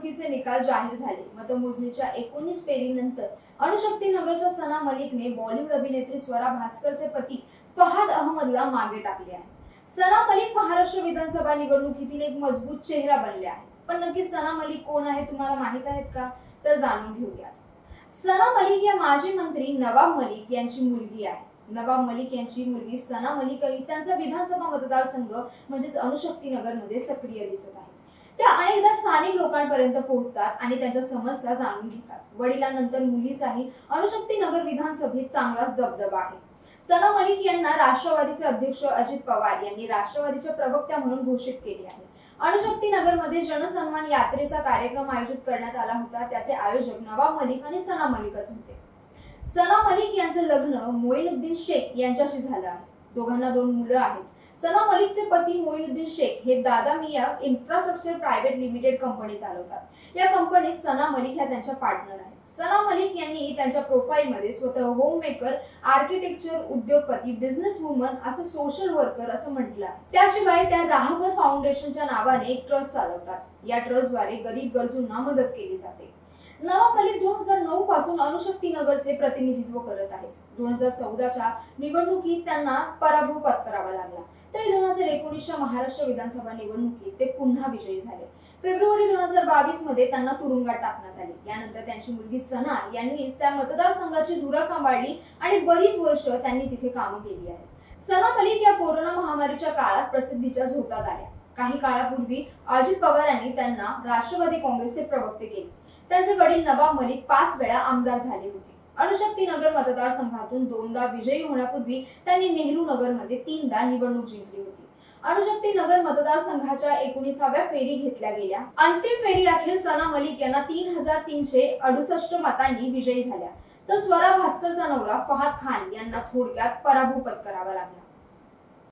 निवडणुकीचे निकाल जाहीर झाले। मतमोजणीच्या 19 फेरीनंतर अणुशक्ती नगरच्या सना मलिकने बॉलिवूड अभिनेत्री स्वरा भास्करचे पती फहाद अहमदला मागे टाकले आहे। सना मलिक महाराष्ट्र विधानसभा निवडणुकीतील एक मजबूत चेहरा बनले आहे। पण नक्की सना मलिक कोण आहे, तुम्हाला माहित आहेत का? तर जाणून घेऊया। सना मलिक या माजी मंत्री नवाब मलिक यांची मुलगी आहे। नवाब मलिक यांची मुलगी सना मलिक त्यांचा विधानसभा मतदारसंघ म्हणजेच अणुशक्ती नगर मध्ये सक्रिय दिसत आहे। त्या अनेकदा स्थानिक लोकांपर्यंत पोहोचतात आणि त्यांच्या समस्या जाणून घेतात। वडिलांनंतर मुलीचाही अणुशक्ती नगर विधानसभेत चांगलाच दबदबा आहे। सना मलिक यांना राष्ट्रवादीचे अध्यक्ष अजित पवार यांनी राष्ट्रवादीच्या प्रवक्त्या म्हणून घोषित केले आहे। अणुशक्ती नगर मध्ये जनसन्मान यात्रेचा कार्यक्रम आयोजित करण्यात आला होता। त्याचे आयोजक नवाब मलिक आणि सना मलिकच होते। सना मलिक यांचे लग्न मोइनुद्दीन शेख यांच्याशी झालं आहे। दोघांना 2 मुलं आहेत। सना मलिकचे पती मोइनुद्दीन शेख हे दादा मिया इन्फ्रास्ट्रक्चर प्रायव्हेट लिमिटेड कंपनी चालवतात। या कंपनीत सना मलिक ह्या त्यांच्या पार्टनर आहेत। सना मलिक यांनी त्यांच्या प्रोफाइल मध्ये स्वतः होम मेकर, आर्किटेक्चर, उद्योगपती, बिझनेस वुमन असं सोशल वर्कर असं म्हटलं आहे। त्याशिवाय त्या राहबर फाउंडेशनच्या नावाने एक ट्रस्ट चालवतात। या ट्रस्टद्वारे गरीब गरजूंना मदत केली जाते। नवाब मलिक 2009 पासून अणुशक्ती नगरचे प्रतिनिधित्व करत आहेत। 2014च्या निवडणुकीत त्यांना पराभव पत्करावा लागला, तरी 2019च्या महाराष्ट्र विधानसभा निवडणुकीत ते पुन्हा विजयी झाले। फेब्रुवारी 2022 मध्ये त्यांना तुरुंगात टाकण्यात आले। यानंतर त्यांची मुलगी सना यांनीच त्या मतदारसंघाची धुरा सांभाळली आणि बरीच वर्ष त्यांनी तिथे कामं केली आहेत। सना मलिक या कोरोना महामारीच्या काळात प्रसिद्धीच्या झोतात आल्या। काही काळापूर्वी अजित पवारांनी त्यांना राष्ट्रवादी काँग्रेसचे प्रवक्ते केले। त्यांचे वडील नवाब मलिक 5 वेळा आमदार झाले होते। अणुशक्ती नगर मतदारसंघातून 2दा विजयी होण्यापूर्वी त्यांनी नेहरू नगर मध्ये 3दा निवडणूक जिंकली होती। अणुशक्ती नगर मतदारसंघाच्या 19व्या फेरी घेतल्या गेल्या। अंतिम फेरी अखेर सना मलिक यांना 3368 मतांनी विजयी झाल्या, तर स्वरा भास्करचा नवरा फहाद खान यांना थोडक्यात पराभव पत्करावा लागला।